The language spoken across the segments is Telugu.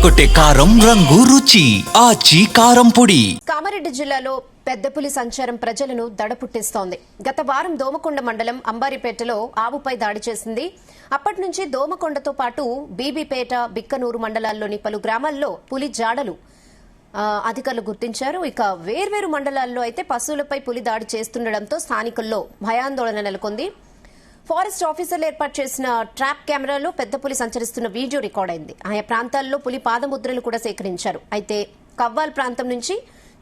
ఎర్రగొట్టే కారం రంగు రుచి ఆచి కారం పొడి. కామారెడ్డి జిల్లాలో పెద్దపులి సంచారం ప్రజలను దడపుట్టిస్తోంది. గత వారం దోమకొండ మండలం అంబారిపేటలో ఆవుపై దాడి చేసింది. అప్పటి నుంచి దోమకొండతో పాటు బీబీపేట, బిక్కనూరు మండలాల్లోని పలు గ్రామాల్లో పులి జాడలు అధికారులు గుర్తించారు. ఇక వేర్వేరు మండలాల్లో అయితే పశువులపై పులి దాడి చేస్తుండటంతో స్థానికుల్లో భయాందోళన నెలకొంది. ఫారెస్ట్ ఆఫీసర్లు ఏర్పాటు చేసిన ట్రాప్ కెమెరాలో పెద్ద పులి సంచరిస్తున్న వీడియో రికార్డ్ అయింది. ఆయా ప్రాంతాల్లో పులి పాదముద్రలు కూడా సేకరించారు. అయితే కవ్వాల్ ప్రాంతం నుంచి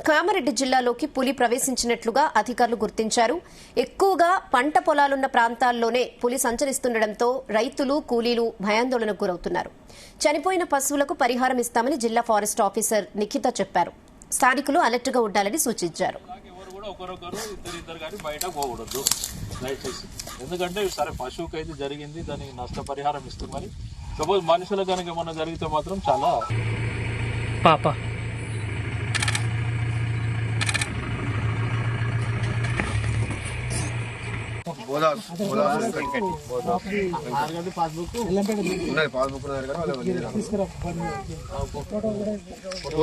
కామారెడ్డి జిల్లాలోకి పులి ప్రవేశించినట్లుగా అధికారులు గుర్తించారు. ఎక్కువగా పంట పొలాలున్న ప్రాంతాల్లోనే పులి సంచరిస్తుండటంతో రైతులు, కూలీలు భయాందోళనకు గురవుతున్నారు. చనిపోయిన పశువులకు పరిహారం ఇస్తామని జిల్లా ఫారెస్ట్ ఆఫీసర్ నిఖిత చెప్పారు. స్థానికులు అలర్ట్ గా ఉండాలని సూచించారు. ఎందుకంటే సరే పశువుకి అయితే జరిగింది, దానికి నష్టపరిహారం ఇస్తుంది. మరి సపోజ్ మనుషులకు కనుక ఏమన్నా జరిగితే మాత్రం చాలా పాప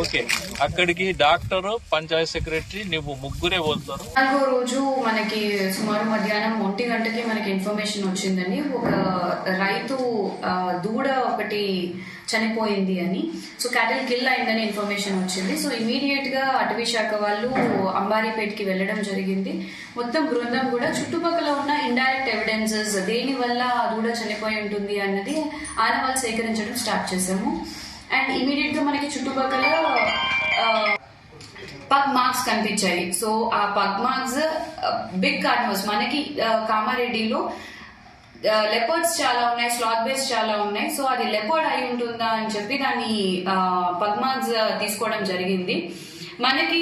ఓకే. అక్కడికి డాక్టర్, పంచాయత్ సెక్రటరీ నువ్వు ముగ్గురే పోతారు. 4వ రోజు మనకి సుమారు మధ్యాహ్నం 1 గంటకి మనకి ఇన్ఫర్మేషన్ వచ్చిందని, ఒక రైతు దూడ ఒకటి చనిపోయింది అని, సో క్యాటిల్ కిల్ అయిందని ఇన్ఫర్మేషన్ వచ్చింది. సో ఇమీడియట్ గా అటవీ శాఖ వాళ్ళు అంబారిపేటకి వెళ్లడం జరిగింది. మొత్తం బృందం కూడా చుట్టుపక్కల ఉన్న ఇండైరెక్ట్ ఎవిడెన్సెస్, దేని వల్ల దూడ చనిపోయి ఉంటుంది అన్నది ఆనవాళ్ళు సేకరించడం స్టార్ట్ చేశాము. అండ్ ఇమీడియట్ గా మనకి చుట్టుపక్కల పగ్ మార్క్స్ కనిపించాయి. సో ఆ పగ్ మార్క్స్ బిగ్ కార్నివర్స్ మనకి కామారెడ్డిలో లెపర్డ్స్ చాలా ఉన్నాయి, స్లాత్ బేస్ చాలా ఉన్నాయి. సో అది లెపర్డ్ అయి ఉంటుందా అని చెప్పి దాన్ని పగ్ మార్క్స్ తీసుకోవడం జరిగింది. మనకి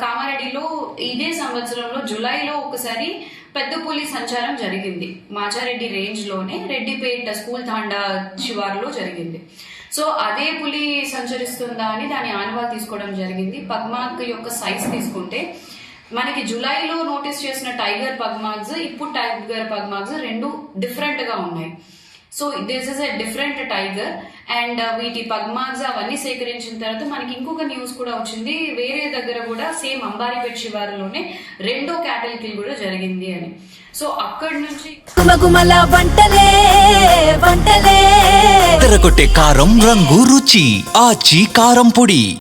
కామారెడ్డిలో ఇదే సంవత్సరంలో జులైలో ఒకసారి పెద్ద పులి సంచారం జరిగింది. మాచారెడ్డి రేంజ్ లోనే రెడ్డిపేట స్కూల్ తాండా శివారులో జరిగింది. సో అదే పులి సంచరిస్తుందా అని దాని ఆనవాలు తీసుకోవడం జరిగింది. పగ్మార్క్ యొక్క సైజ్ తీసుకుంటే మనకి జులైలో నోటీస్ చేసిన టైగర్ పగ్మార్క్స్, ఇప్పుడు టైగర్ పగ్మార్క్స్ రెండు డిఫరెంట్ గా ఉన్నాయి. So this is a different tiger. And వీటి పగ్మార్క్స్ అవన్నీ సేకరించిన తర్వాత మనకి ఇంకొక న్యూస్ కూడా వచ్చింది, వేరే దగ్గర కూడా సేమ్ అంబారిపేట శివారులోనే 2వ క్యాటిల్ కిల్ కూడా జరిగింది అని. సో అక్కడి నుంచి ఎర్రగొట్టే కారం రంగు రుచి ఆచి కారం పొడి.